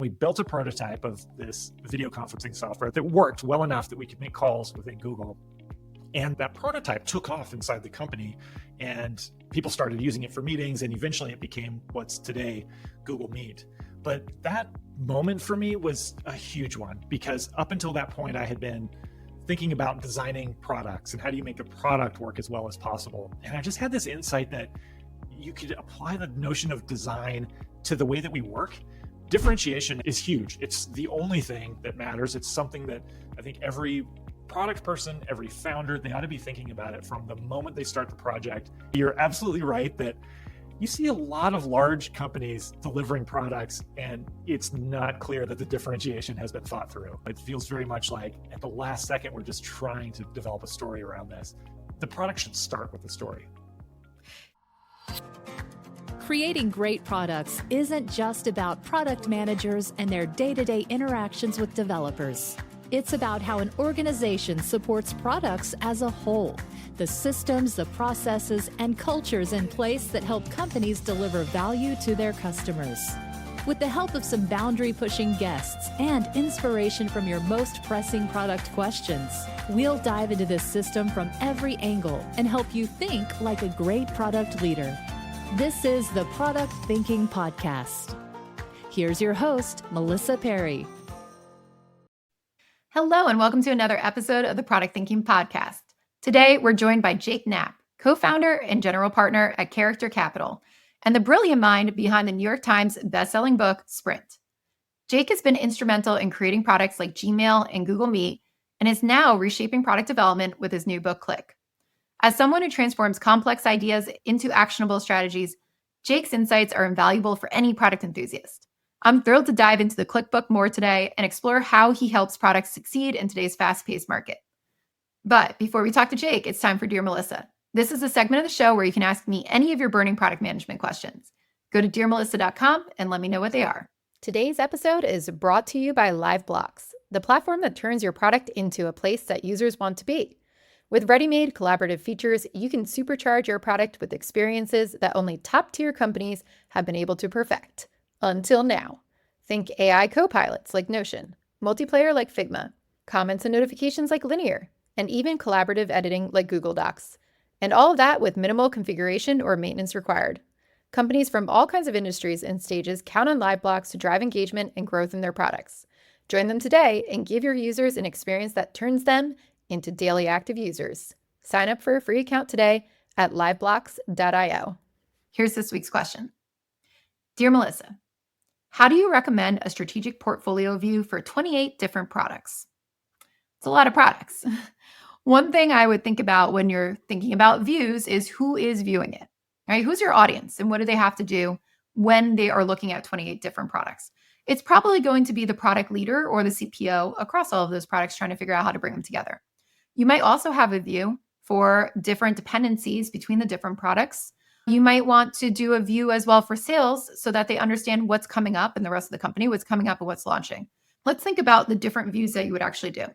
We built a prototype of this video conferencing software that worked well enough that we could make calls within Google. And that prototype took off inside the company, and people started using it for meetings, and eventually it became what's today Google Meet. But that moment for me was a huge one, because up until that point, I had been thinking about designing products and how do you make a product work as well as possible. And I just had this insight that you could apply the notion of design to the way that we work. Differentiation is huge. It's the only thing that matters. It's something that I think every product person, every founder, they ought to be thinking about it from the moment they start the project. You're absolutely right that you see a lot of large companies delivering products, and it's not clear that the differentiation has been thought through. It feels very much like at the last second, we're just trying to develop a story around this. The product should start with the story. Creating great products isn't just about product managers and their day-to-day interactions with developers. It's about how an organization supports products as a whole, the systems, the processes, and cultures in place that help companies deliver value to their customers. With the help of some boundary-pushing guests and inspiration from your most pressing product questions, we'll dive into this system from every angle and help you think like a great product leader. This is the Product Thinking Podcast. Here's your host, Melissa Perri. Hello, and welcome to another episode of the Product Thinking Podcast. Today, we're joined by Jake Knapp, co-founder and general partner at Character Capital, and the brilliant mind behind the New York Times bestselling book, Sprint. Jake has been instrumental in creating products like Gmail and Google Meet, and is now reshaping product development with his new book, Click. As someone who transforms complex ideas into actionable strategies, Jake's insights are invaluable for any product enthusiast. I'm thrilled to dive into the Click book more today and explore how he helps products succeed in today's fast-paced market. But before we talk to Jake, it's time for Dear Melissa. This is a segment of the show where you can ask me any of your burning product management questions. Go to dearmelissa.com and let me know what they are. Today's episode is brought to you by LiveBlocks, the platform that turns your product into a place that users want to be. With ready-made collaborative features, you can supercharge your product with experiences that only top-tier companies have been able to perfect. Until now. Think AI co-pilots like Notion, multiplayer like Figma, comments and notifications like Linear, and even collaborative editing like Google Docs. And all of that with minimal configuration or maintenance required. Companies from all kinds of industries and stages count on LiveBlocks to drive engagement and growth in their products. Join them today and give your users an experience that turns them into daily active users. Sign up for a free account today at liveblocks.io. Here's this week's question. Dear Melissa, how do you recommend a strategic portfolio view for 28 different products? It's a lot of products. One thing I would think about when you're thinking about views is who is viewing it, right? Who's your audience and what do they have to do when they are looking at 28 different products? It's probably going to be the product leader or the CPO across all of those products trying to figure out how to bring them together. You might also have a view for different dependencies between the different products. You might want to do a view as well for sales so that they understand what's coming up in the rest of the company, what's coming up and what's launching. Let's think about the different views that you would actually do.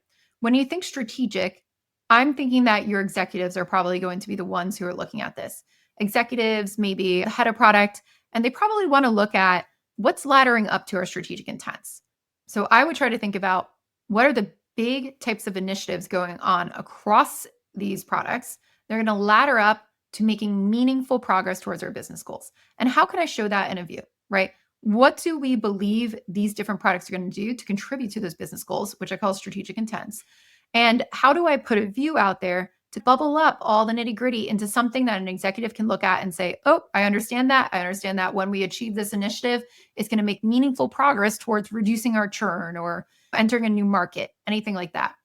When you think strategic, I'm thinking that your executives are probably going to be the ones who are looking at this. Executives, maybe the head of product, and they probably want to look at what's laddering up to our strategic intents. So I would try to think about what are the big types of initiatives going on across these products. They're going to ladder up to making meaningful progress towards our business goals. And how can I show that in a view, right? What do we believe these different products are going to do to contribute to those business goals, which I call strategic intents? And how do I put a view out there to bubble up all the nitty gritty into something that an executive can look at and say, oh, I understand that. I understand that when we achieve this initiative, it's going to make meaningful progress towards reducing our churn or entering a new market, anything like that.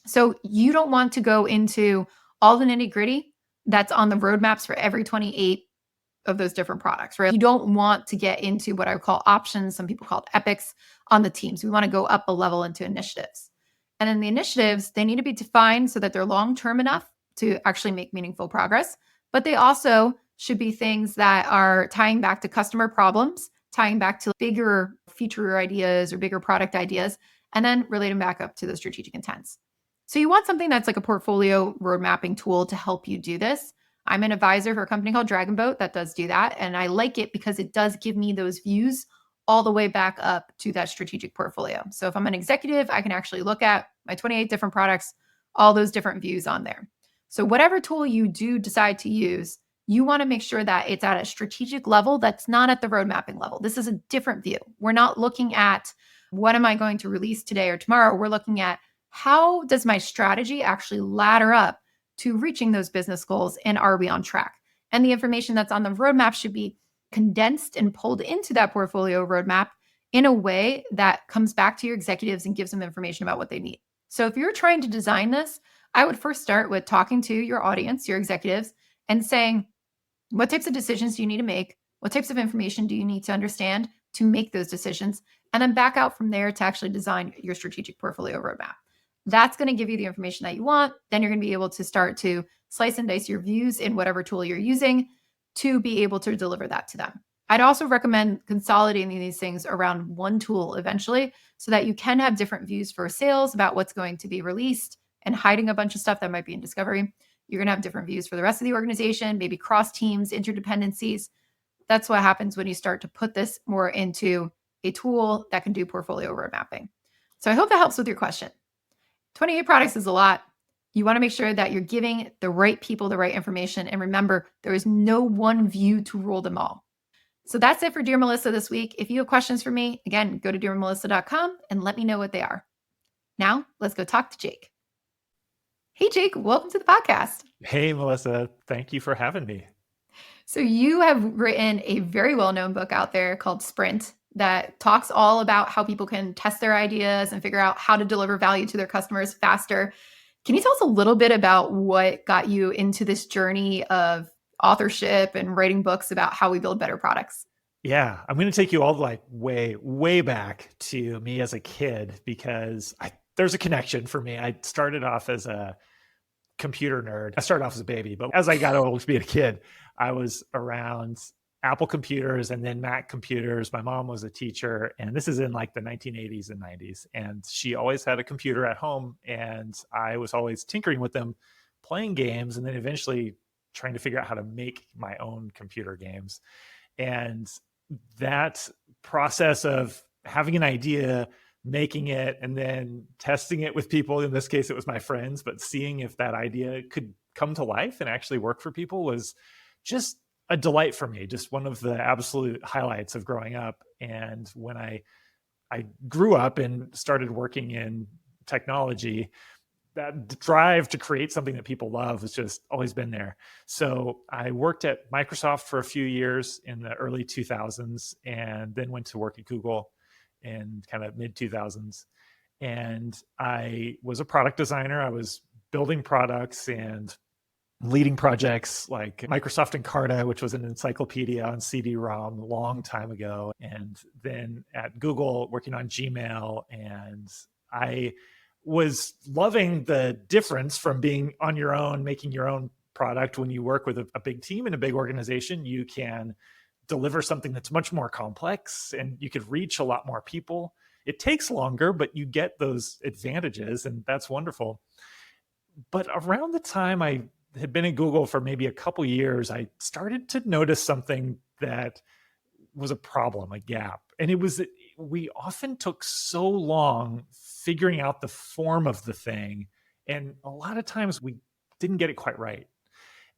So you don't want to go into all the nitty gritty that's on the roadmaps for every 28 of those different products, right? You don't want to get into what I would call options. Some people call it epics on the teams. We want to go up a level into initiatives. And then the initiatives, they need to be defined so that they're long-term enough to actually make meaningful progress. But they also should be things that are tying back to customer problems, tying back to bigger feature ideas or bigger product ideas, and then relate them back up to the strategic intents. So you want something that's like a portfolio road mapping tool to help you do this. I'm an advisor for a company called Dragonboat that does do that. And I like it because it does give me those views all the way back up to that strategic portfolio. So if I'm an executive, I can actually look at my 28 different products, all those different views on there. So whatever tool you do decide to use, you want to make sure that it's at a strategic level that's not at the road mapping level. This is a different view. We're not looking at what am I going to release today or tomorrow. We're looking at how does my strategy actually ladder up to reaching those business goals, and are we on track? And the information that's on the roadmap should be condensed and pulled into that portfolio roadmap in a way that comes back to your executives and gives them information about what they need. So if you're trying to design this, I would first start with talking to your audience, your executives, and saying, what types of decisions do you need to make? What types of information do you need to understand to make those decisions? And then back out from there to actually design your strategic portfolio roadmap. That's going to give you the information that you want. Then you're going to be able to start to slice and dice your views in whatever tool you're using to be able to deliver that to them. I'd also recommend consolidating these things around one tool eventually so that you can have different views for sales about what's going to be released and hiding a bunch of stuff that might be in discovery. You're going to have different views for the rest of the organization, maybe cross teams, interdependencies. That's what happens when you start to put this more into a tool that can do portfolio road mapping. So I hope that helps with your question. 28 products is a lot. You want to make sure that you're giving the right people the right information. And remember, there is no one view to rule them all. So that's it for Dear Melissa this week. If you have questions for me, again, go to dearmelissa.com and let me know what they are. Now, let's go talk to Jake. Hey, Jake, welcome to the podcast. Hey, Melissa. Thank you for having me. So you have written a very well-known book out there called Sprint that talks all about how people can test their ideas and figure out how to deliver value to their customers faster. Can you tell us a little bit about what got you into this journey of authorship and writing books about how we build better products? Yeah, I'm going to take you all like way, way back to me as a kid because there's a connection for me. I started off as a computer nerd. I started off as a baby, but as I got older to be a kid, I was around Apple computers and then Mac computers. My mom was a teacher, and this is in like the 1980s and 90s. And she always had a computer at home, and I was always tinkering with them, playing games, and then eventually trying to figure out how to make my own computer games. And that process of having an idea, making it, and then testing it with people, in this case, it was my friends, but seeing if that idea could come to life and actually work for people was just a delight for me, just one of the absolute highlights of growing up. And when I grew up and started working in technology, that drive to create something that people love has just always been there. So I worked at Microsoft for a few years in the early 2000s and then went to work at Google in kind of mid 2000s. And I was a product designer. I was building products and leading projects like Microsoft Encarta, which was an encyclopedia on CD-ROM a long time ago. And then at Google, working on Gmail. And I was loving the difference from being on your own, making your own product. When you work with a big team in a big organization, you can deliver something that's much more complex and you could reach a lot more people. It takes longer, but you get those advantages, and that's wonderful. But around the time I had been at Google for maybe a couple years, I started to notice something that was a problem, a gap. And it was that we often took so long figuring out the form of the thing. And a lot of times we didn't get it quite right.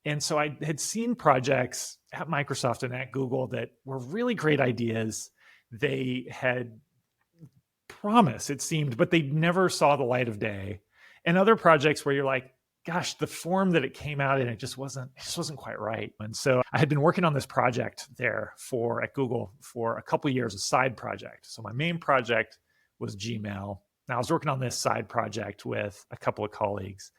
And so I had seen projects at Microsoft and at Google that were really great ideas. They had promise, it seemed, but they never saw the light of day. And other projects where you're like, gosh, the form that it came out in, it just wasn't quite right. And so I had been working on this project at Google for a couple of years, a side project. So my main project was Gmail. Now I was working on this side project with a couple of colleagues,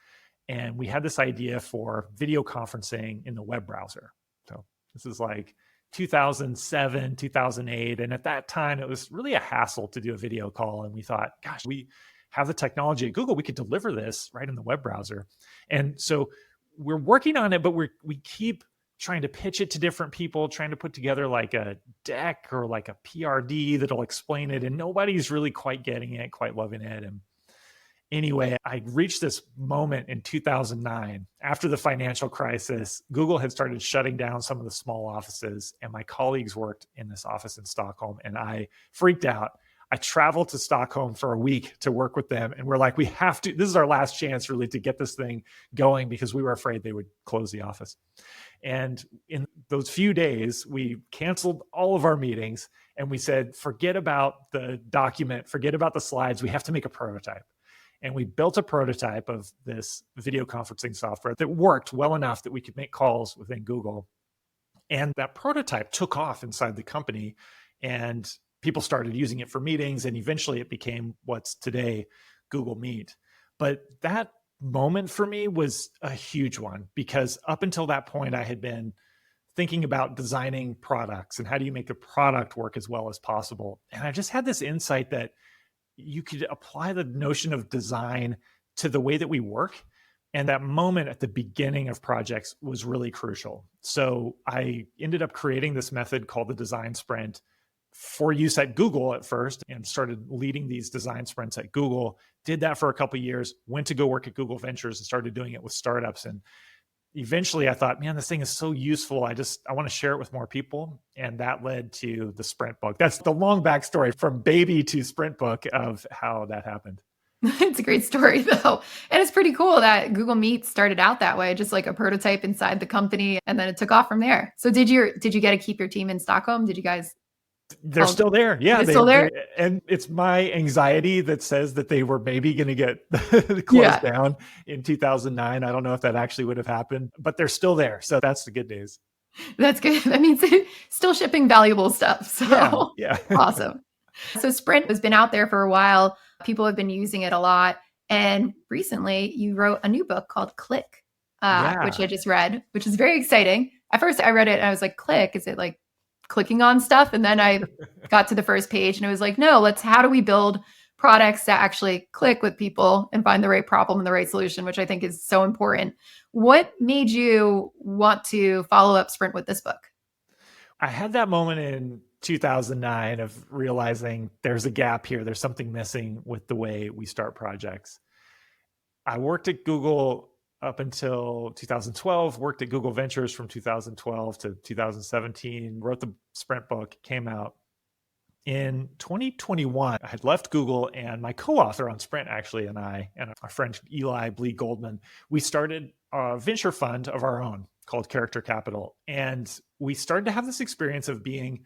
and we had this idea for video conferencing in the web browser. So this is like 2007, 2008. And at that time, it was really a hassle to do a video call. And we thought, gosh, we have the technology at Google, we could deliver this right in the web browser. And so we're working on it, but we keep trying to pitch it to different people, trying to put together like a deck or like a PRD that'll explain it. And nobody's really quite getting it, quite loving it. Anyway, I reached this moment in 2009 after the financial crisis. Google had started shutting down some of the small offices, and my colleagues worked in this office in Stockholm, and I freaked out. I traveled to Stockholm for a week to work with them, and we're like, we have to, this is our last chance really to get this thing going, because we were afraid they would close the office. And in those few days, we canceled all of our meetings, and we said, forget about the document, forget about the slides, we have to make a prototype. And we built a prototype of this video conferencing software that worked well enough that we could make calls within Google. And that prototype took off inside the company, and people started using it for meetings. And eventually it became what's today Google Meet. But that moment for me was a huge one, because up until that point, I had been thinking about designing products and how do you make the product work as well as possible. And I just had this insight that you could apply the notion of design to the way that we work. And that moment at the beginning of projects was really crucial. So I ended up creating this method called the design sprint for use at Google at first, and started leading these design sprints at Google. Did that for a couple of years, went to go work at Google Ventures and started doing it with startups. And eventually I thought, man, this thing is so useful. I want to share it with more people. And that led to the Sprint book. That's the long backstory from baby to Sprint book of how that happened. It's a great story though. And it's pretty cool that Google Meet started out that way, just like a prototype inside the company. And then it took off from there. So did you get to keep your team in Stockholm? Did you guys? They're still there. Yeah. They're still there. And it's my anxiety that says that they were maybe going to get closed down in 2009. I don't know if that actually would have happened, but they're still there. So that's the good news. That's good. That means still shipping valuable stuff. So yeah. Awesome. So Sprint has been out there for a while. People have been using it a lot. And recently you wrote a new book called Click, which I just read, which is very exciting. At first I read it and I was like, Click, is it like clicking on stuff? And then I got to the first page and it was like, no, how do we build products that actually click with people and find the right problem and the right solution, which I think is so important. What made you want to follow up Sprint with this book? I had that moment in 2009 of realizing there's a gap here. There's something missing with the way we start projects. I worked at Google up until 2012, worked at Google Ventures from 2012 to 2017, wrote the Sprint book, came out. In 2021, I had left Google, and my co-author on Sprint actually, and I and our friend Eli Blee Goldman, we started a venture fund of our own called Character Capital. And we started to have this experience of being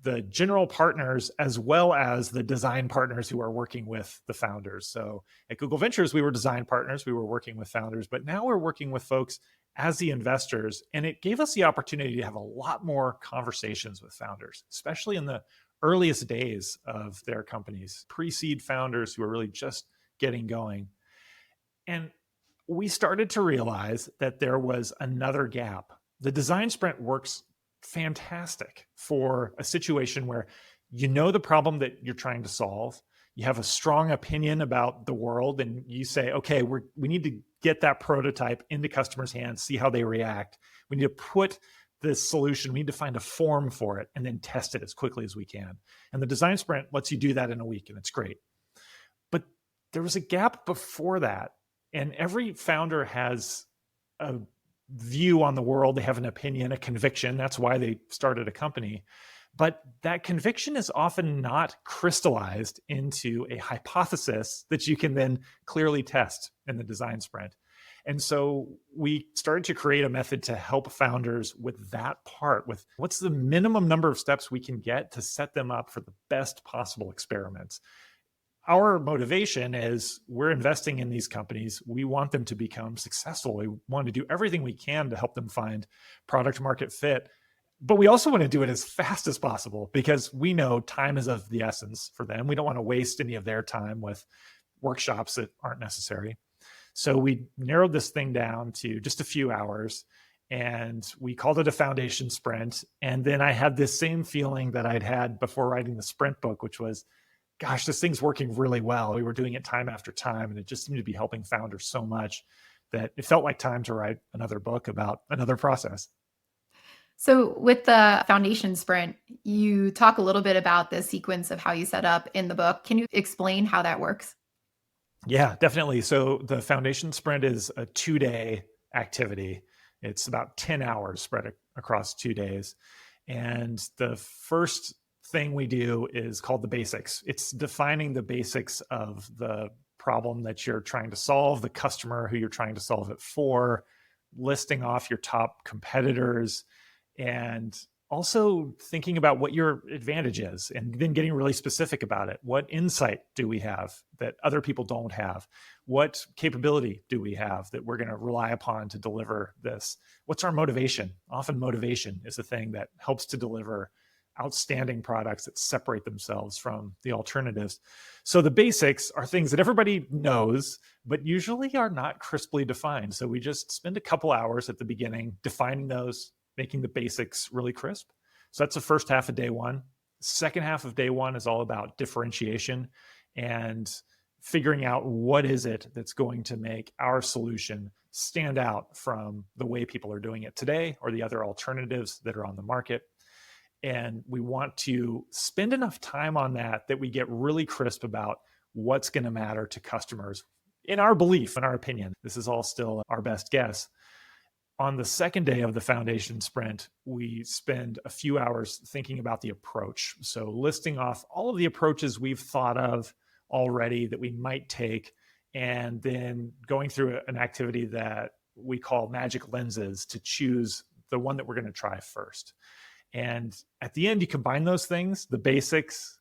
the general partners as well as the design partners who are working with the founders. So at Google Ventures, we were design partners, we were working with founders, but now we're working with folks as the investors. And it gave us the opportunity to have a lot more conversations with founders, especially in the earliest days of their companies, pre-seed founders who are really just getting going. And we started to realize that there was another gap. The design sprint works fantastic for a situation where you know the problem that you're trying to solve, you have a strong opinion about the world, and you say, okay, we need to get that prototype into customers' hands, see how they react. We need to put this solution, we need to find a form for it and then test it as quickly as we can. And the design sprint lets you do that in a week, and it's great. But there was a gap before that. And every founder has a view on the world. They have an opinion, a conviction. That's why they started a company. But that conviction is often not crystallized into a hypothesis that you can then clearly test in the design sprint. And so we started to create a method to help founders with that part, with what's the minimum number of steps we can get to set them up for the best possible experiments. Our motivation is we're investing in these companies. We want them to become successful. We want to do everything we can to help them find product market fit. But we also want to do it as fast as possible because we know time is of the essence for them. We don't want to waste any of their time with workshops that aren't necessary. So we narrowed this thing down to just a few hours, and we called it a foundation sprint. And then I had this same feeling that I'd had before writing the sprint book, which was, gosh, this thing's working really well. We were doing it time after time, and it just seemed to be helping founders so much that it felt like time to write another book about another process. So with the foundation sprint, you talk a little bit about the sequence of how you set up in the book. Can you explain how that works? Yeah, definitely. So the foundation sprint is a 2-day activity. It's about 10 hours spread across 2 days. And the first thing we do is called the basics. It's defining the basics of the problem that you're trying to solve, the customer who you're trying to solve it for, listing off your top competitors, and also thinking about what your advantage is and then getting really specific about it. What insight do we have that other people don't have? What capability do we have that we're going to rely upon to deliver this? What's our motivation? Often motivation is the thing that helps to deliver outstanding products that separate themselves from the alternatives. So the basics are things that everybody knows, but usually are not crisply defined. So we just spend a couple hours at the beginning defining those, making the basics really crisp. So that's the first half of day one. Second half of day one is all about differentiation and figuring out what is it that's going to make our solution stand out from the way people are doing it today or the other alternatives that are on the market. And we want to spend enough time on that we get really crisp about what's going to matter to customers in our belief, in our opinion. This is all still our best guess. On the second day of the foundation sprint, we spend a few hours thinking about the approach. So listing off all of the approaches we've thought of already that we might take, and then going through an activity that we call magic lenses to choose the one that we're going to try first. And at the end, you combine those things, the basics,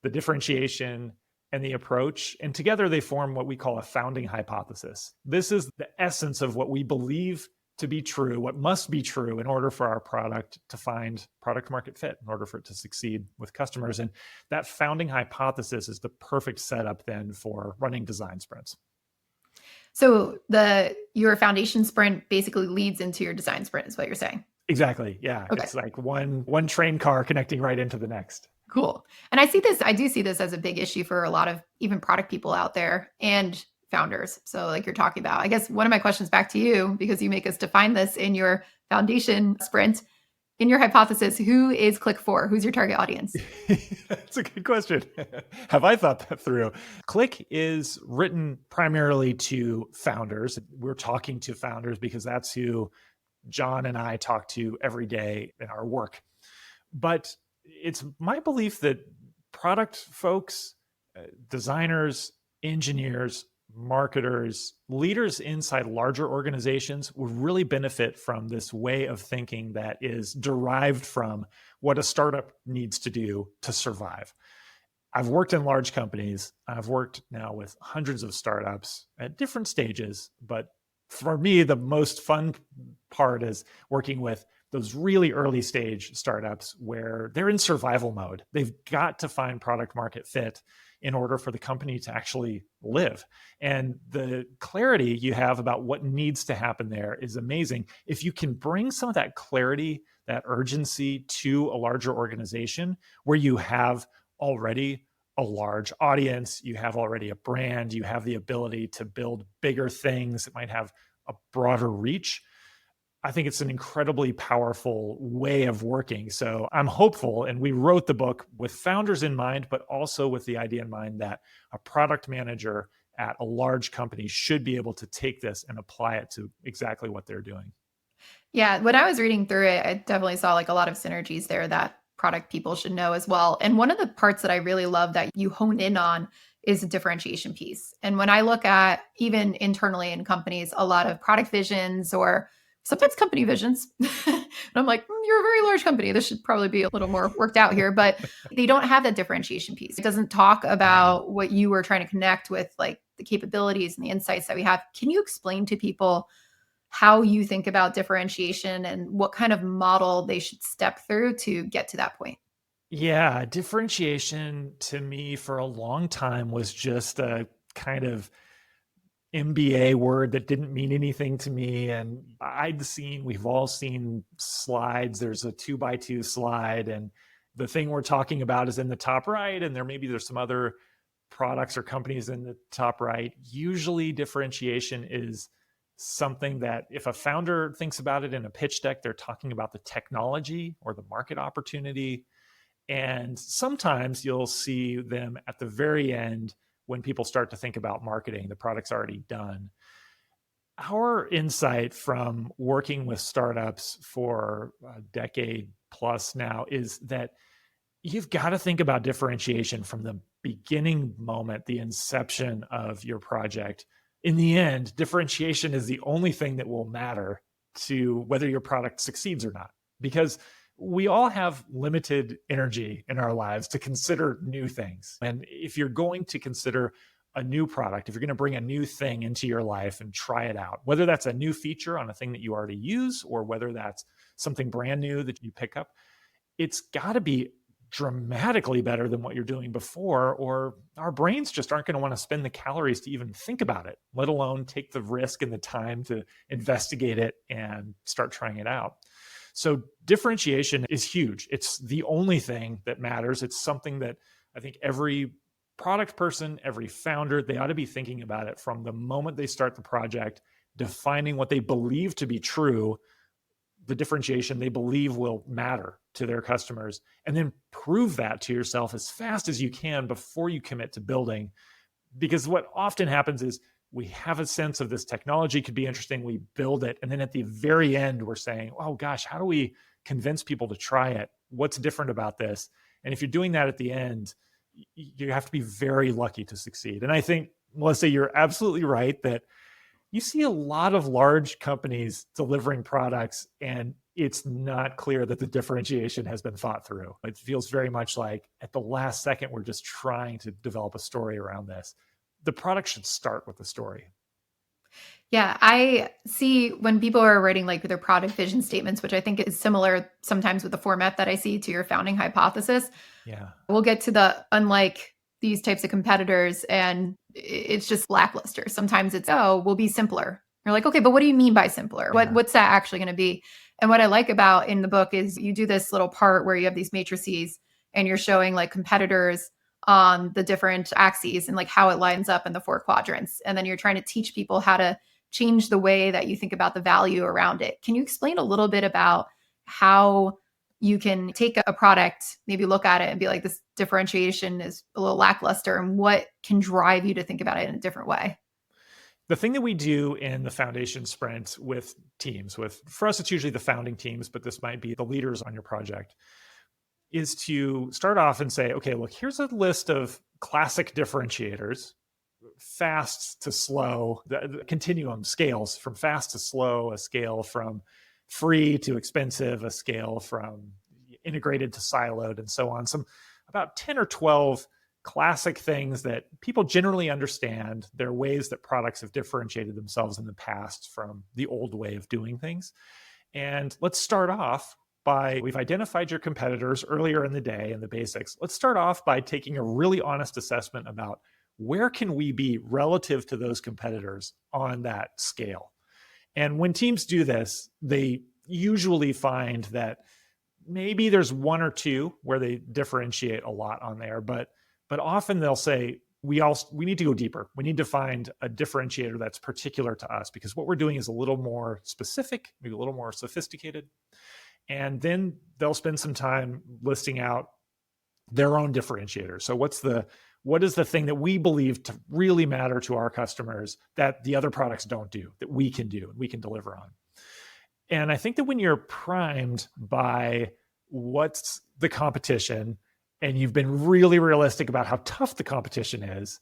the differentiation, and the approach, and together they form what we call a founding hypothesis. This is the essence of what we believe to be true, what must be true in order for our product to find product market fit, in order for it to succeed with customers. And that founding hypothesis is the perfect setup then for running design sprints. So your foundation sprint basically leads into your design sprint is what you're saying. Exactly. Yeah. Okay. It's like one train car connecting right into the next. Cool. And I do see this as a big issue for a lot of even product people out there and founders. So like you're talking about, I guess one of my questions back to you, because you make us define this in your foundation sprint, in your hypothesis, who is Click for? Who's your target audience? That's a good question. Have I thought that through? Click is written primarily to founders. We're talking to founders because that's who John and I talk to every day in our work. But it's my belief that product folks, designers, engineers, marketers, leaders inside larger organizations would really benefit from this way of thinking that is derived from what a startup needs to do to survive. I've worked in large companies. I've worked now with hundreds of startups at different stages, but for me, the most fun part is working with those really early stage startups where they're in survival mode. They've got to find product market fit in order for the company to actually live. And the clarity you have about what needs to happen there is amazing. If you can bring some of that clarity, that urgency to a larger organization where you have already a large audience, you have already a brand, you have the ability to build bigger things that might have a broader reach, I think it's an incredibly powerful way of working. So I'm hopeful, and we wrote the book with founders in mind, but also with the idea in mind that a product manager at a large company should be able to take this and apply it to exactly what they're doing. Yeah, when I was reading through it, I definitely saw like a lot of synergies there that product people should know as well. And one of the parts that I really love that you hone in on is the differentiation piece. And when I look at even internally in companies, a lot of product visions or sometimes company visions, and I'm like, you're a very large company. This should probably be a little more worked out here, but they don't have that differentiation piece. It doesn't talk about what you were trying to connect with, like the capabilities and the insights that we have. Can you explain to people how you think about differentiation and what kind of model they should step through to get to that point? Yeah, differentiation to me for a long time was just a kind of MBA word that didn't mean anything to me. And we've all seen slides. There's a 2x2 slide, and the thing we're talking about is in the top right, and there's some other products or companies in the top right. Usually differentiation is something that if a founder thinks about it in a pitch deck, they're talking about the technology or the market opportunity. And sometimes you'll see them at the very end when people start to think about marketing. The product's already done. Our insight from working with startups for a decade plus now is that you've got to think about differentiation from the beginning moment, the inception of your project. In the end, differentiation is the only thing that will matter to whether your product succeeds or not, because we all have limited energy in our lives to consider new things. And if you're going to consider a new product, if you're going to bring a new thing into your life and try it out, whether that's a new feature on a thing that you already use or whether that's something brand new that you pick up, it's got to be dramatically better than what you're doing before, or our brains just aren't going to want to spend the calories to even think about it, let alone take the risk and the time to investigate it and start trying it out. So differentiation is huge. It's the only thing that matters. It's something that I think every product person, every founder, they ought to be thinking about it from the moment they start the project, defining what they believe to be true, the differentiation they believe will matter to their customers, and then prove that to yourself as fast as you can before you commit to building. Because what often happens is we have a sense of this technology could be interesting, we build it, and then at the very end, we're saying, oh gosh, how do we convince people to try it? What's different about this? And if you're doing that at the end, you have to be very lucky to succeed. And I think, Melissa, you're absolutely right that you see a lot of large companies delivering products and it's not clear that the differentiation has been thought through. It feels very much like at the last second, we're just trying to develop a story around this. The product should start with the story. Yeah, I see when people are writing like their product vision statements, which I think is similar sometimes with the format that I see to your founding hypothesis. Yeah. We'll get to the unlike these types of competitors and it's just lackluster. Sometimes it's, oh, we'll be simpler. You're like, okay, but what do you mean by simpler? Yeah. What's that actually going to be? And what I like about in the book is you do this little part where you have these matrices and you're showing like competitors on the different axes and like how it lines up in the 4 quadrants. And then you're trying to teach people how to change the way that you think about the value around it. Can you explain a little bit about how you can take a product, maybe look at it and be like, this differentiation is a little lackluster, and what can drive you to think about it in a different way? The thing that we do in the foundation sprint with teams, for us, it's usually the founding teams, but this might be the leaders on your project, is to start off and say, okay, look, here's a list of classic differentiators, fast to slow, the continuum scales from fast to slow, a scale from free to expensive, a scale from integrated to siloed, and so on. Some about 10 or 12 classic things that people generally understand. They're ways that products have differentiated themselves in the past from the old way of doing things. And let's start off by, we've identified your competitors earlier in the day and the basics. Let's start off by taking a really honest assessment about where can we be relative to those competitors on that scale. And when teams do this, they usually find that maybe there's 1 or 2 where they differentiate a lot on there, but often they'll say, we need to go deeper. We need to find a differentiator that's particular to us, because what we're doing is a little more specific, maybe a little more sophisticated. And then they'll spend some time listing out their own differentiators. So what is the thing that we believe to really matter to our customers that the other products don't do, that we can do and we can deliver on? And I think that when you're primed by what's the competition, and you've been really realistic about how tough the competition is,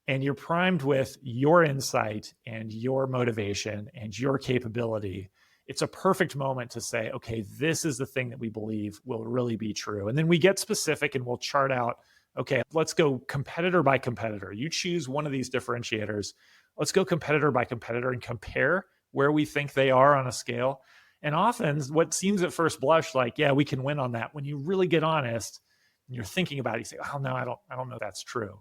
and you're primed with your insight and your motivation and your capability, it's a perfect moment to say, okay, this is the thing that we believe will really be true. And then we get specific and we'll chart out, okay, let's go competitor by competitor. You choose one of these differentiators. Let's go competitor by competitor and compare where we think they are on a scale. And often what seems at first blush like, yeah, we can win on that, when you really get honest and you're thinking about it, you say, oh no, I don't know if that's true.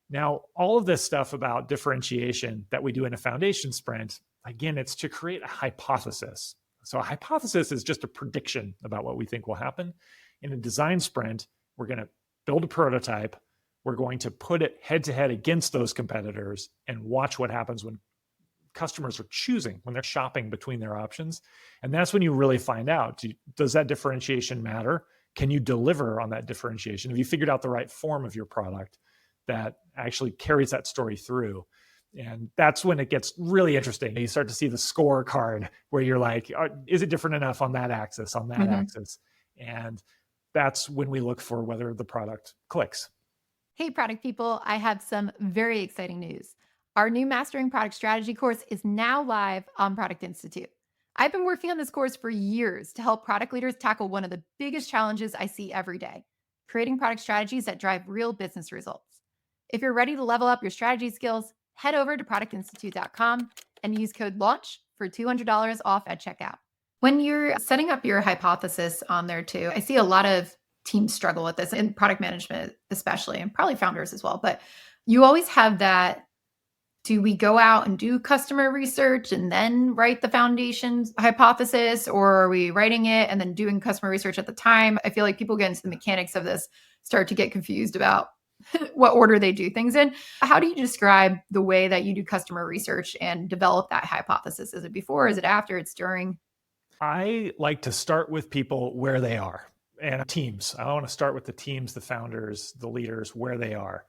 Now, all of this stuff about differentiation that we do in a foundation sprint, again, it's to create a hypothesis. So a hypothesis is just a prediction about what we think will happen. In a design sprint, we're going to build a prototype. We're going to put it head to head against those competitors and watch what happens when customers are choosing, when they're shopping between their options. And that's when you really find out, does that differentiation matter? Can you deliver on that differentiation? Have you figured out the right form of your product that actually carries that story through. And that's when it gets really interesting. You start to see the scorecard where you're like, is it different enough on that axis, on that axis? And that's when we look for whether the product clicks. Hey, product people, I have some very exciting news. Our new Mastering Product Strategy course is now live on Product Institute. I've been working on this course for years to help product leaders tackle one of the biggest challenges I see every day, creating product strategies that drive real business results. If you're ready to level up your strategy skills, head over to productinstitute.com and use code LAUNCH for $200 off at checkout. When you're setting up your hypothesis on there too, I see a lot of teams struggle with this, in product management especially, and probably founders as well. But you always have that, do we go out and do customer research and then write the foundation hypothesis, or are we writing it and then doing customer research at the time? I feel like people get into the mechanics of this, start to get confused about what order they do things in. How do you describe the way that you do customer research and develop that hypothesis? Is it before? Is it after? It's during? I like to start with people where they are, and teams. I want to start with the teams, the founders, the leaders, where they are.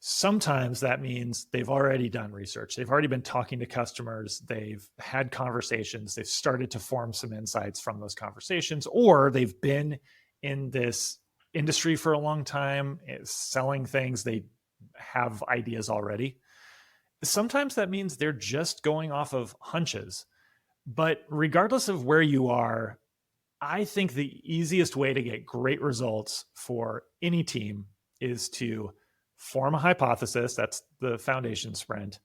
Sometimes that means they've already done research. They've already been talking to customers. They've had conversations. They've started to form some insights from those conversations, or they've been in this industry for a long time, selling things. They have ideas already. Sometimes that means they're just going off of hunches. But regardless of where you are, I think the easiest way to get great results for any team is to form a hypothesis. That's the foundation sprint.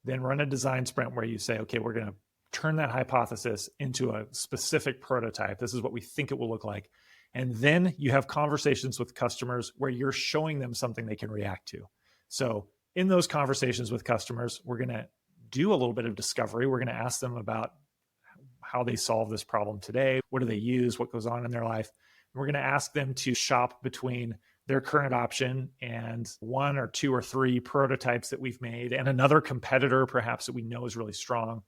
Then run a design sprint where you say, okay, we're going to turn that hypothesis into a specific prototype. This is what we think it will look like. And then you have conversations with customers where you're showing them something they can react to. So in those conversations with customers, we're going to do a little bit of discovery. We're going to ask them about how they solve this problem today. What do they use? What goes on in their life? We're going to ask them to shop between their current option and one or two or three prototypes that we've made and another competitor perhaps that we know is really strong.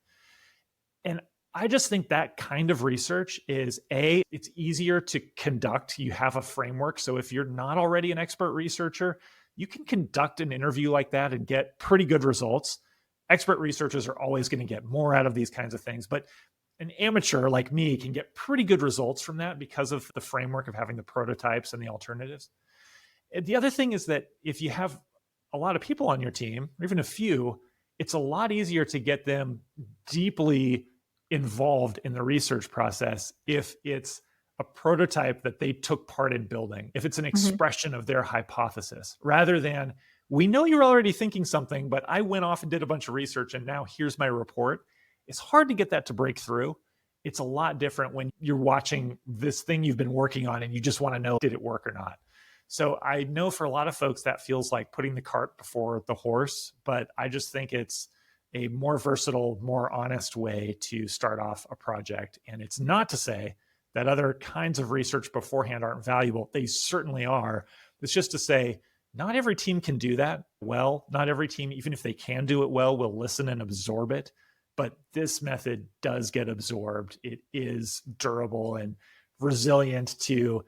And I just think that kind of research is it's easier to conduct. You have a framework. So if you're not already an expert researcher, you can conduct an interview like that and get pretty good results. Expert researchers are always going to get more out of these kinds of things, but an amateur like me can get pretty good results from that because of the framework of having the prototypes and the alternatives. And the other thing is that if you have a lot of people on your team, or even a few, it's a lot easier to get them deeply involved in the research process if it's a prototype that they took part in building, if it's an expression of their hypothesis, rather than, we know you're already thinking something, but I went off and did a bunch of research and now here's my report. It's hard to get that to break through. It's a lot different when you're watching this thing you've been working on and you just want to know, did it work or not? So I know for a lot of folks that feels like putting the cart before the horse, but I just think it's a more versatile, more honest way to start off a project. And it's not to say that other kinds of research beforehand aren't valuable. They certainly are. It's just to say, not every team can do that well. Not every team, even if they can do it well, will listen and absorb it. But this method does get absorbed. It is durable and resilient to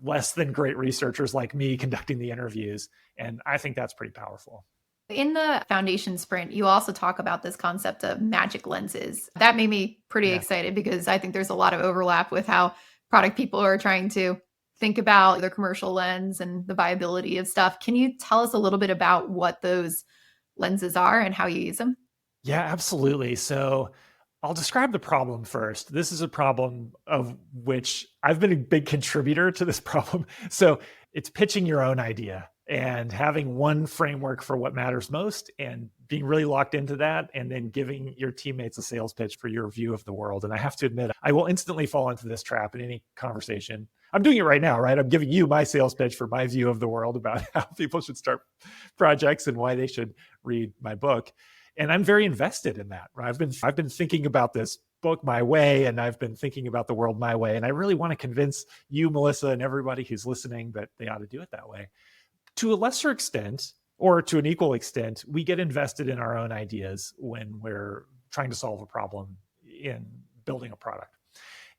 less than great researchers like me conducting the interviews. And I think that's pretty powerful. In the foundation sprint, you also talk about this concept of magic lenses. That made me pretty excited because I think there's a lot of overlap with how product people are trying to think about their commercial lens and the viability of stuff. Can you tell us a little bit about what those lenses are and how you use them? Yeah, absolutely. So I'll describe the problem first. This is a problem of which I've been a big contributor to this problem. So it's pitching your own idea and having one framework for what matters most and being really locked into that, and then giving your teammates a sales pitch for your view of the world. And I have to admit, I will instantly fall into this trap in any conversation. I'm doing it right now, right? I'm giving you my sales pitch for my view of the world about how people should start projects and why they should read my book. And I'm very invested in that, right? I've been thinking about this book my way, and I've been thinking about the world my way. And I really want to convince you, Melissa, and everybody who's listening that they ought to do it that way. To a lesser extent, or to an equal extent, we get invested in our own ideas when we're trying to solve a problem in building a product.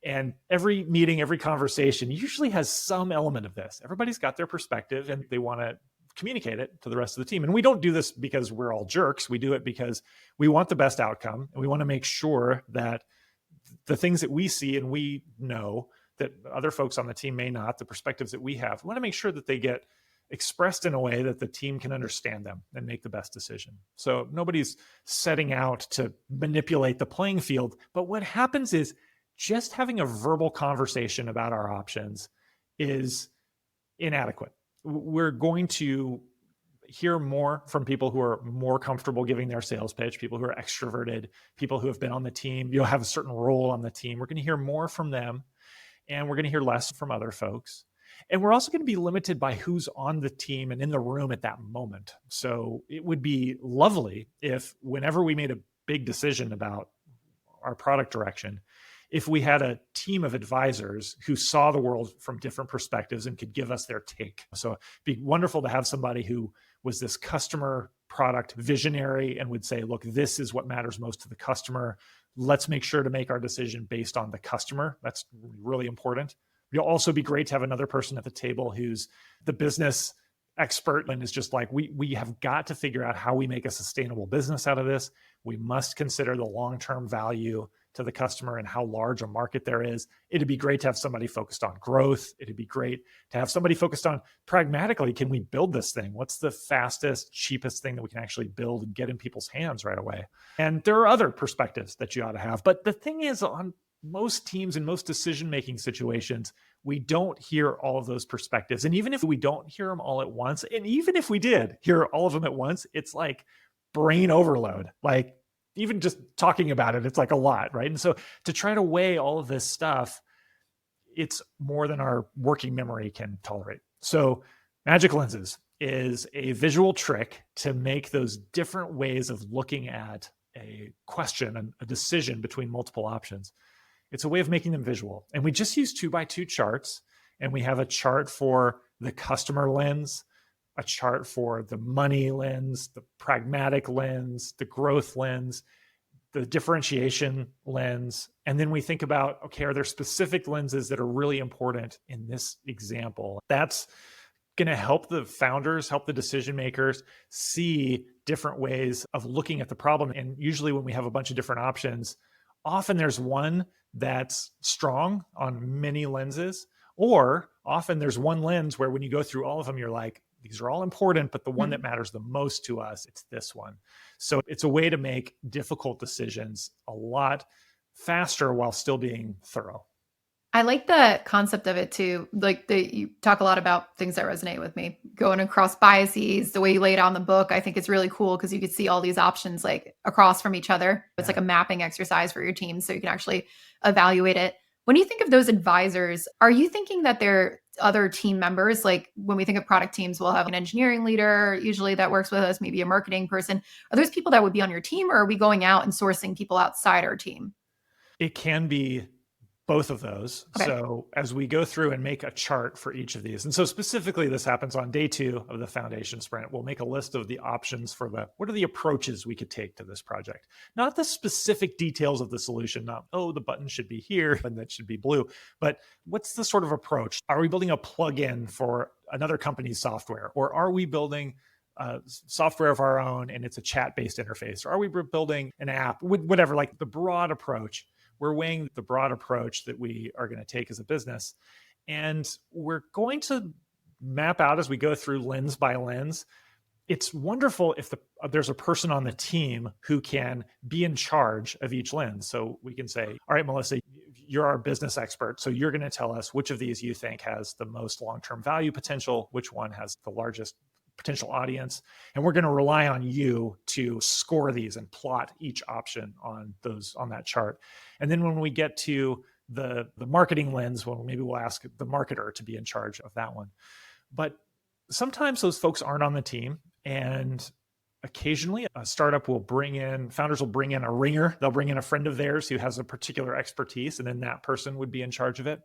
And every meeting, every conversation usually has some element of this. Everybody's got their perspective and they want to communicate it to the rest of the team. And we don't do this because we're all jerks. We do it because we want the best outcome, and we want to make sure that the things that we see and we know that other folks on the team may not, the perspectives that we have, we want to make sure that they get expressed in a way that the team can understand them and make the best decision. So nobody's setting out to manipulate the playing field. But what happens is just having a verbal conversation about our options is inadequate. We're going to hear more from people who are more comfortable giving their sales pitch, people who are extroverted, people who have been on the team, you'll have a certain role on the team. We're going to hear more from them, and we're going to hear less from other folks. And we're also going to be limited by who's on the team and in the room at that moment. So it would be lovely if whenever we made a big decision about our product direction, if we had a team of advisors who saw the world from different perspectives and could give us their take. So it'd be wonderful to have somebody who was this customer product visionary and would say, look, this is what matters most to the customer. Let's make sure to make our decision based on the customer. That's really important. It'll also be great to have another person at the table who's the business expert and is just like, we have got to figure out how we make a sustainable business out of this. We must consider the long-term value to the customer and how large a market there is. It'd be great to have somebody focused on growth. It'd be great to have somebody focused on pragmatically, can we build this thing? What's the fastest, cheapest thing that we can actually build and get in people's hands right away? And there are other perspectives that you ought to have. But the thing is, on most teams and most decision-making situations, we don't hear all of those perspectives. And even if we don't hear them all at once, and even if we did hear all of them at once, it's like brain overload. Like even just talking about it, it's like a lot, right? And so to try to weigh all of this stuff, it's more than our working memory can tolerate. So magic lenses is a visual trick to make those different ways of looking at a question and a decision between multiple options. It's a way of making them visual. And we just use 2x2 charts, and we have a chart for the customer lens, a chart for the money lens, the pragmatic lens, the growth lens, the differentiation lens. And then we think about, okay, are there specific lenses that are really important in this example? That's going to help the founders, help the decision makers see different ways of looking at the problem. And usually when we have a bunch of different options, often there's one that's strong on many lenses, or often there's one lens where when you go through all of them, you're like, these are all important, but the one that matters the most to us, it's this one. So it's a way to make difficult decisions a lot faster while still being thorough. I like the concept of it too. Like you talk a lot about things that resonate with me, going across biases, the way you laid out in the book. I think it's really cool because you could see all these options like across from each other. It's like a mapping exercise for your team. So you can actually evaluate it. When you think of those advisors, are you thinking that they're other team members? Like when we think of product teams, we'll have an engineering leader usually that works with us, maybe a marketing person. Are those people that would be on your team, or are we going out and sourcing people outside our team? It can be both of those. Okay. So as we go through and make a chart for each of these, and so specifically this happens on day 2 of the foundation sprint, we'll make a list of the options for what are the approaches we could take to this project, not the specific details of the solution, not, oh, the button should be here and that should be blue, but what's the sort of approach? Are we building a plugin for another company's software, or are we building software of our own and it's a chat-based interface, or are we building an app, whatever, like the broad approach? We're weighing the broad approach that we are going to take as a business. And we're going to map out as we go through lens by lens. It's wonderful if there's a person on the team who can be in charge of each lens. So we can say, all right, Melissa, you're our business expert. So you're going to tell us which of these you think has the most long-term value potential, which one has the largest potential audience. And we're going to rely on you to score these and plot each option on that chart. And then when we get to the marketing lens, well, maybe we'll ask the marketer to be in charge of that one. But sometimes those folks aren't on the team, and occasionally a startup founders will bring in a ringer. They'll bring in a friend of theirs who has a particular expertise, and then that person would be in charge of it.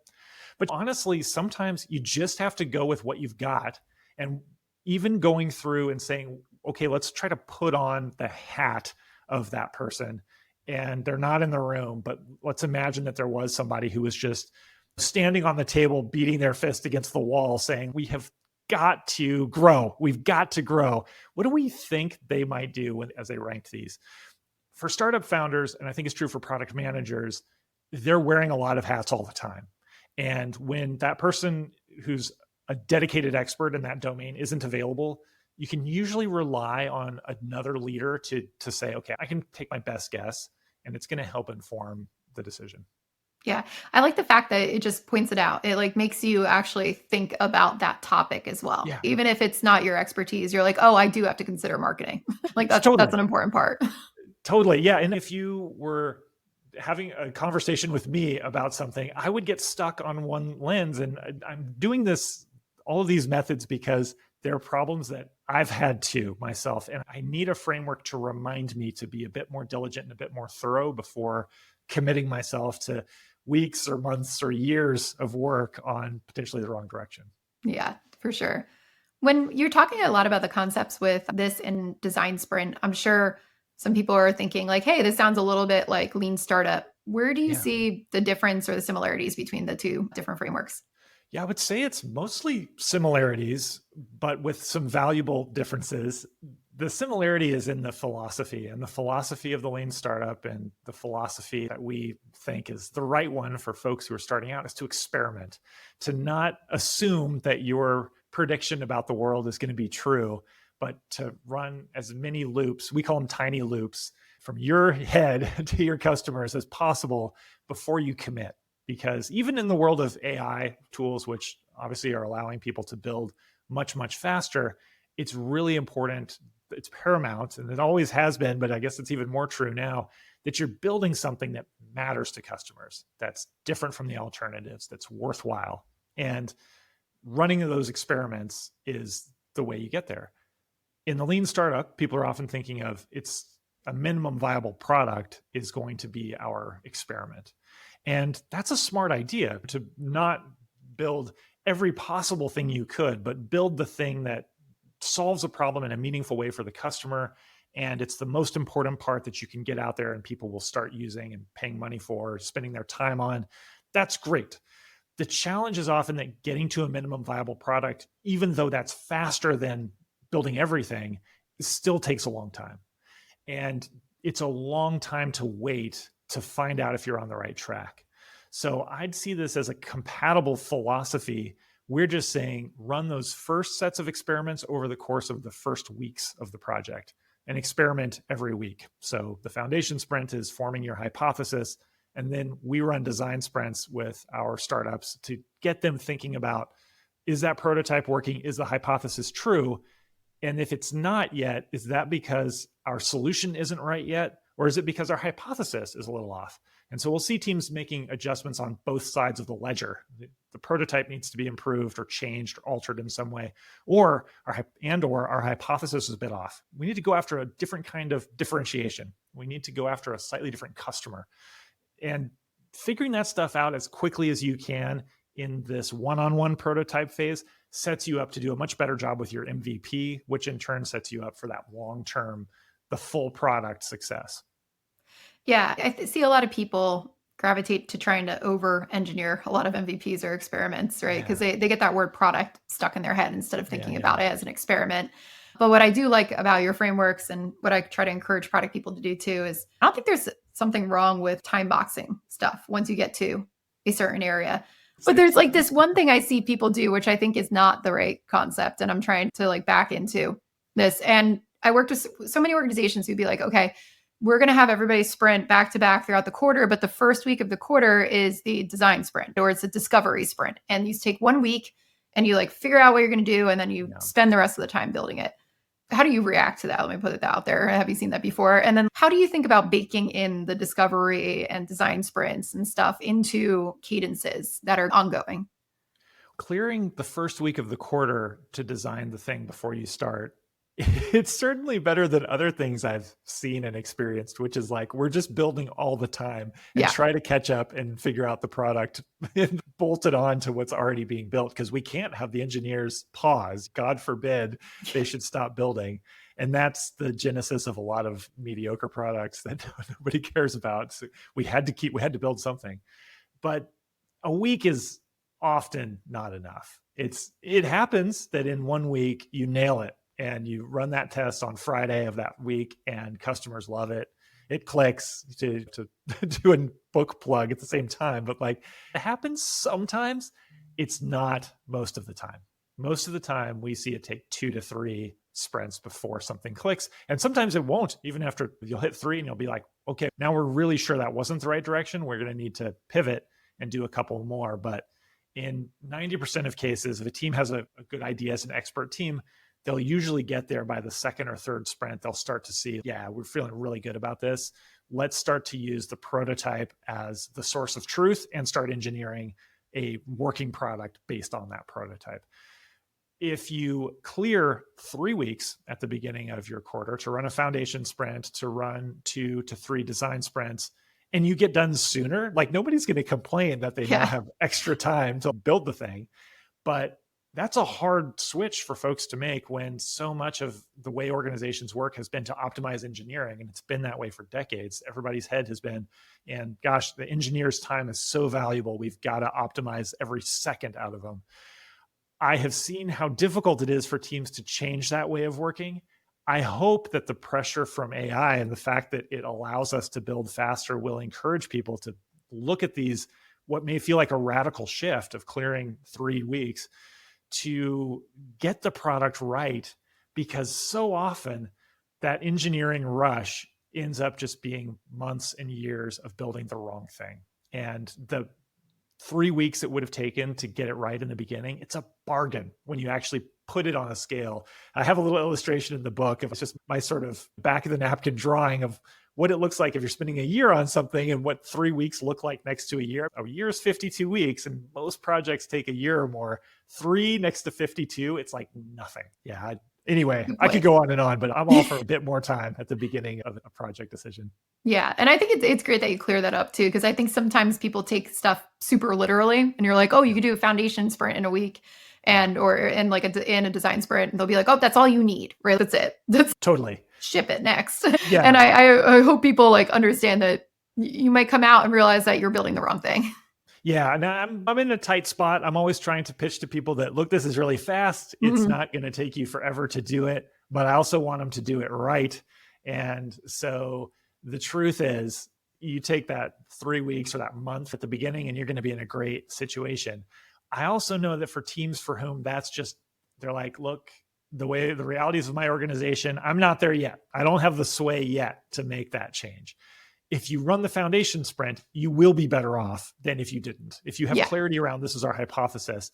But honestly, sometimes you just have to go with what you've got. And even going through and saying, okay, let's try to put on the hat of that person. And they're not in the room, but let's imagine that there was somebody who was just standing on the table, beating their fist against the wall, saying, we have got to grow. We've got to grow. What do we think they might do as they rank these? For startup founders, and I think it's true for product managers, they're wearing a lot of hats all the time. And when that person who's a dedicated expert in that domain isn't available, you can usually rely on another leader to say, okay, I can take my best guess, and it's going to help inform the decision. Yeah. I like the fact that it just points it out. It like makes you actually think about that topic as well. Yeah. Even if it's not your expertise, you're like, oh, I do have to consider marketing. Like that's an important part. Totally. Yeah. And if you were having a conversation with me about something, I would get stuck on one lens. And I'm doing all of these methods because there are problems that I've had too myself. And I need a framework to remind me to be a bit more diligent and a bit more thorough before committing myself to weeks or months or years of work on potentially the wrong direction. Yeah, for sure. When you're talking a lot about the concepts with this in design sprint, I'm sure some people are thinking like, hey, this sounds a little bit like lean startup. Where do you see the difference or the similarities between the two different frameworks? Yeah, I would say it's mostly similarities, but with some valuable differences. The similarity is in the philosophy, and the philosophy of the lean startup and the philosophy that we think is the right one for folks who are starting out is to experiment, to not assume that your prediction about the world is going to be true, but to run as many loops, we call them tiny loops, from your head to your customers as possible before you commit. Because even in the world of AI tools, which obviously are allowing people to build much, much faster, it's really important, it's paramount, and it always has been, but I guess it's even more true now, that you're building something that matters to customers, that's different from the alternatives, that's worthwhile. And running those experiments is the way you get there. In the lean startup, people are often thinking of it's a minimum viable product is going to be our experiment. And that's a smart idea, to not build every possible thing you could, but build the thing that solves a problem in a meaningful way for the customer. And it's the most important part that you can get out there and people will start using and paying money for, spending their time on. That's great. The challenge is often that getting to a minimum viable product, even though that's faster than building everything, it still takes a long time. And it's a long time to wait to find out if you're on the right track. So I'd see this as a compatible philosophy. We're just saying run those first sets of experiments over the course of the first weeks of the project and experiment every week. So the foundation sprint is forming your hypothesis. And then we run design sprints with our startups to get them thinking about, is that prototype working? Is the hypothesis true? And if it's not yet, is that because our solution isn't right yet? Or is it because our hypothesis is a little off? And so we'll see teams making adjustments on both sides of the ledger. The prototype needs to be improved or changed or altered in some way, or our hypothesis is a bit off. We need to go after a different kind of differentiation. We need to go after a slightly different customer. And figuring that stuff out as quickly as you can in this one-on-one prototype phase sets you up to do a much better job with your MVP, which in turn sets you up for that long-term, the full product success. Yeah, I see a lot of people gravitate to trying to over-engineer a lot of MVPs or experiments, right? Because they get that word product stuck in their head instead of thinking about it as an experiment. But what I do like about your frameworks and what I try to encourage product people to do too is I don't think there's something wrong with time boxing stuff once you get to a certain area. But there's like this one thing I see people do, which I think is not the right concept. And I'm trying to like back into this. And I worked with so many organizations who'd be like, okay, we're going to have everybody sprint back to back throughout the quarter. But the first week of the quarter is the design sprint or it's a discovery sprint. And you take 1 week and you like figure out what you're going to do. And then you spend the rest of the time building it. How do you react to that? Let me put it out there. Have you seen that before? And then how do you think about baking in the discovery and design sprints and stuff into cadences that are ongoing? Clearing the first week of the quarter to design the thing before you start, it's certainly better than other things I've seen and experienced, which is like, we're just building all the time and try to catch up and figure out the product and bolt it on to what's already being built. Because we can't have the engineers pause. God forbid they should stop building. And that's the genesis of a lot of mediocre products that nobody cares about. So we had to build something, but a week is often not enough. It happens that in 1 week you nail it and you run that test on Friday of that week and customers love it. It clicks to do a book plug at the same time, but like it happens sometimes. It's not most of the time. Most of the time we see it take 2 to 3 sprints before something clicks. And sometimes it won't, even after you'll hit 3 and you'll be like, okay, now we're really sure that wasn't the right direction. We're going to need to pivot and do a couple more. But in 90% of cases, if a team has a good idea as an expert team, they'll usually get there by the second or third sprint. They'll start to see, yeah, we're feeling really good about this. Let's start to use the prototype as the source of truth and start engineering a working product based on that prototype. If you clear 3 weeks at the beginning of your quarter to run a foundation sprint, to run 2 to 3 design sprints, and you get done sooner, like nobody's going to complain that they now have extra time to build the thing. But that's a hard switch for folks to make when so much of the way organizations work has been to optimize engineering. And it's been that way for decades. Everybody's head has been, and gosh, the engineer's time is so valuable. We've got to optimize every second out of them. I have seen how difficult it is for teams to change that way of working. I hope that the pressure from AI and the fact that it allows us to build faster will encourage people to look at these, what may feel like a radical shift of clearing 3 weeks, to get the product right, because so often that engineering rush ends up just being months and years of building the wrong thing. And the 3 weeks it would have taken to get it right in the beginning, it's a bargain when you actually put it on a scale. I have a little illustration in the book of just my sort of back of the napkin drawing of what it looks like if you're spending a year on something and what 3 weeks look like next to a year. A year is 52 weeks and most projects take a year or more. 3 next to 52, it's like nothing. Yeah. Anyway, I could go on and on, but I'm all for a bit more time at the beginning of a project decision. Yeah. And I think it's great that you clear that up too, because I think sometimes people take stuff super literally and you're like, oh, you could do a foundation sprint in a week or in a design sprint. And they'll be like, oh, that's all you need, right? That's it. That's totally. Ship it next. Yeah. And I hope people like understand that you might come out and realize that you're building the wrong thing. Yeah, and I'm in a tight spot. I'm always trying to pitch to people that, look, this is really fast. It's not going to take you forever to do it, but I also want them to do it right. And so the truth is, you take that 3 weeks or that month at the beginning and you're going to be in a great situation. I also know that for teams for whom that's just, they're like, look, the realities of my organization, I'm not there yet. I don't have the sway yet to make that change. If you run the foundation sprint, you will be better off than if you didn't. If you have clarity around, this is our hypothesis.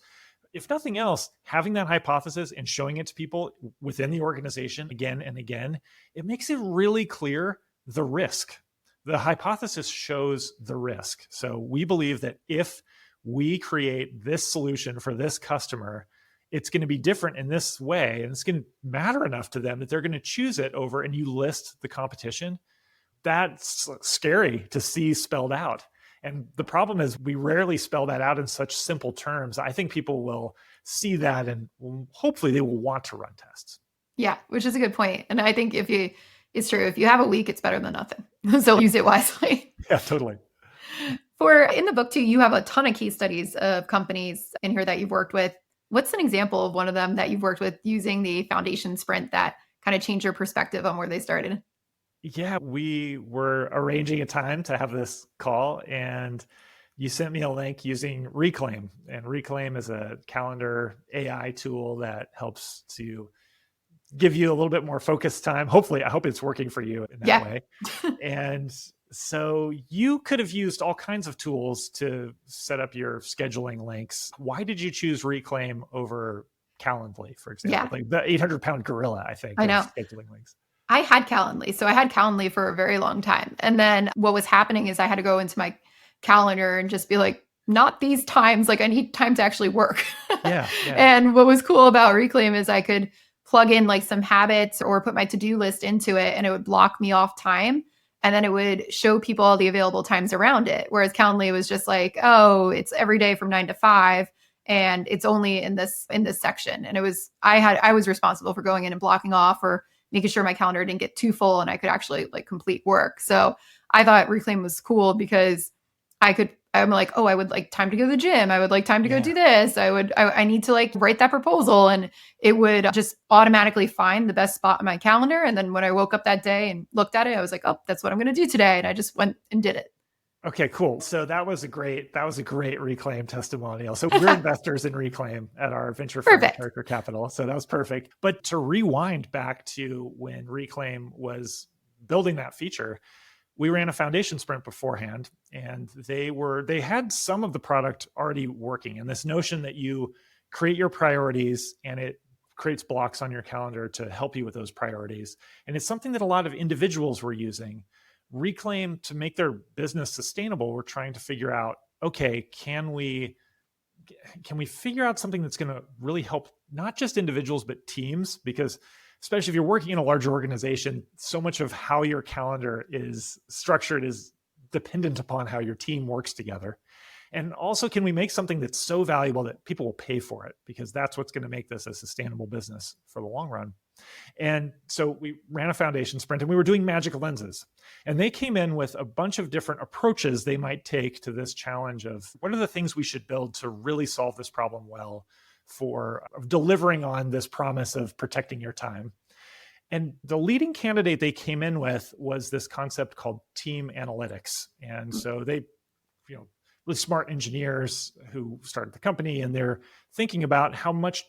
If nothing else, having that hypothesis and showing it to people within the organization again and again, it makes it really clear the risk. The hypothesis shows the risk. So we believe that if we create this solution for this customer, it's going to be different in this way, and it's going to matter enough to them that they're going to choose it over, and you list the competition. That's scary to see spelled out. And the problem is we rarely spell that out in such simple terms. I think people will see that and hopefully they will want to run tests. Yeah, which is a good point. And I think it's true. If you have a week, it's better than nothing. So use it wisely. Yeah, totally. In the book too, you have a ton of case studies of companies in here that you've worked with. What's an example of one of them that you've worked with using the foundation sprint that kind of changed your perspective on where they started? Yeah, we were arranging a time to have this call and you sent me a link using Reclaim. And Reclaim is a calendar AI tool that helps to give you a little bit more focused time. Hopefully, I hope it's working for you in that way. And so you could have used all kinds of tools to set up your scheduling links. Why did you choose Reclaim over Calendly, for example? Like the 800-pound gorilla, I think, I know. Scheduling links. I had Calendly. So I had Calendly for a very long time. And then what was happening is I had to go into my calendar and just be like, not these times. Like I need time to actually work. Yeah. And what was cool about Reclaim is I could plug in like some habits or put my to-do list into it and it would block me off time. And then it would show people all the available times around it. Whereas Calendly was just like, oh, it's every day from 9 to 5. And it's only in this section. And I was responsible for going in and blocking off or making sure my calendar didn't get too full and I could actually like complete work. So I thought Reclaim was cool because I could I'm like, oh, I would like time to go to the gym. I would like time to go Yeah. do this. I need to like write that proposal. And it would just automatically find the best spot in my calendar. And then when I woke up that day and looked at it, I was like, oh, that's what I'm going to do today. And I just went and did it. Okay, cool. So that was a great Reclaim testimonial. So we're investors in Reclaim at our venture fund, Perfect. Character Capital. So that was perfect. But to rewind back to when Reclaim was building that feature, we ran a foundation sprint beforehand, and they had some of the product already working. And this notion that you create your priorities and it creates blocks on your calendar to help you with those priorities. And it's something that a lot of individuals were using. Reclaim, to make their business sustainable, we're trying to figure out, okay, can we figure out something that's going to really help not just individuals, but teams? Because especially if you're working in a larger organization, so much of how your calendar is structured is dependent upon how your team works together. And also, can we make something that's so valuable that people will pay for it? Because that's what's going to make this a sustainable business for the long run. And so we ran a foundation sprint, and we were doing magic lenses. And they came in with a bunch of different approaches they might take to this challenge of what are the things we should build to really solve this problem well, for delivering on this promise of protecting your time. And the leading candidate they came in with was this concept called team analytics. And so they, really smart engineers who started the company, and they're thinking about how much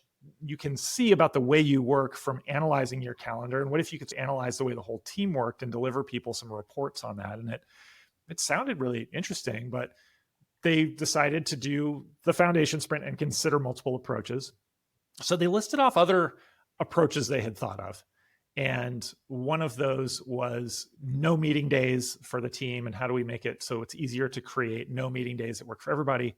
you can see about the way you work from analyzing your calendar. And what if you could analyze the way the whole team worked and deliver people some reports on that? And it sounded really interesting, but they decided to do the foundation sprint and consider multiple approaches. So they listed off other approaches they had thought of. And one of those was no meeting days for the team. And how do we make it so it's easier to create no meeting days that work for everybody?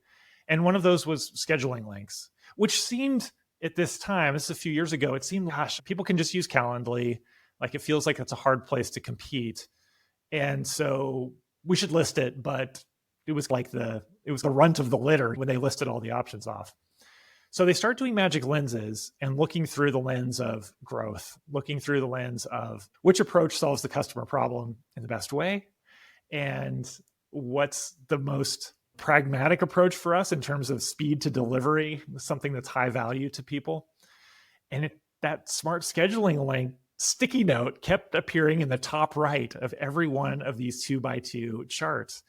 And one of those was scheduling links, which seemed at this time, this is a few years ago, it seemed, gosh, people can just use Calendly. Like, it feels like it's a hard place to compete. And so we should list it, but it was the runt of the litter when they listed all the options off. So they start doing magic lenses and looking through the lens of growth, looking through the lens of which approach solves the customer problem in the best way, and what's the most pragmatic approach for us in terms of speed to delivery, something that's high value to people. And that smart scheduling link sticky note kept appearing in the top right of every one of these 2x2 charts.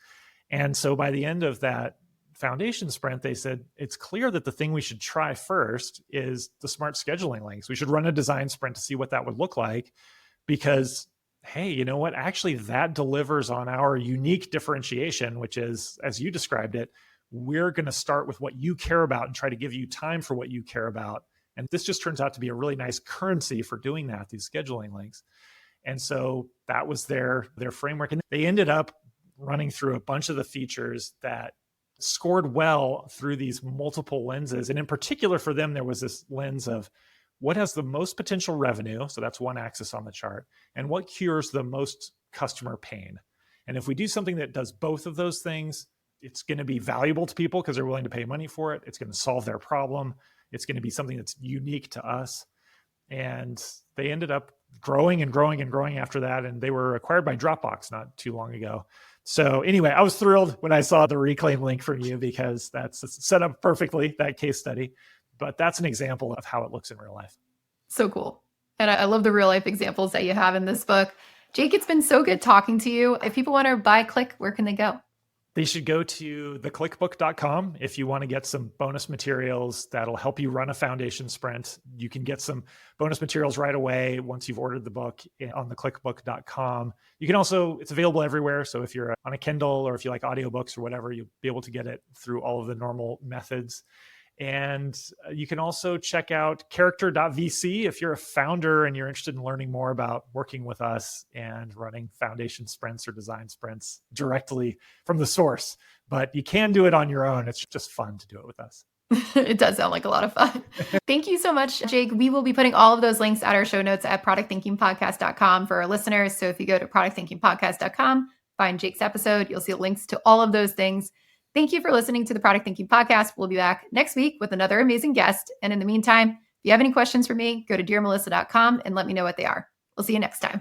And so by the end of that foundation sprint, they said, it's clear that the thing we should try first is the smart scheduling links. We should run a design sprint to see what that would look like, because hey, you know what? Actually, that delivers on our unique differentiation, which is, as you described it, we're going to start with what you care about and try to give you time for what you care about. And this just turns out to be a really nice currency for doing that, these scheduling links. And so that was their framework. And they ended up running through a bunch of the features that scored well through these multiple lenses. And in particular for them, there was this lens of what has the most potential revenue. So that's one axis on the chart. And what cures the most customer pain. And if we do something that does both of those things, it's going to be valuable to people because they're willing to pay money for it. It's going to solve their problem. It's going to be something that's unique to us. And they ended up growing and growing and growing after that. And they were acquired by Dropbox not too long ago. So anyway, I was thrilled when I saw the Reclaim link from you, because that's set up perfectly, that case study. But that's an example of how it looks in real life. So cool. And I love the real life examples that you have in this book. Jake, it's been so good talking to you. If people want to buy Click, where can they go? They should go to theclickbook.com if you want to get some bonus materials that'll help you run a foundation sprint. You can get some bonus materials right away once you've ordered the book on theclickbook.com. You can also, it's available everywhere. So if you're on a Kindle or if you like audiobooks or whatever, you'll be able to get it through all of the normal methods. And you can also check out character.vc if you're a founder and you're interested in learning more about working with us and running foundation sprints or design sprints directly from the source. But you can do it on your own. It's just fun to do it with us. It does sound like a lot of fun. Thank you so much, Jake. We will be putting all of those links at our show notes at productthinkingpodcast.com for our listeners. So if you go to productthinkingpodcast.com, find Jake's episode, you'll see links to all of those things. Thank you for listening to the Product Thinking Podcast. We'll be back next week with another amazing guest. And in the meantime, if you have any questions for me, go to dearmelissa.com and let me know what they are. We'll see you next time.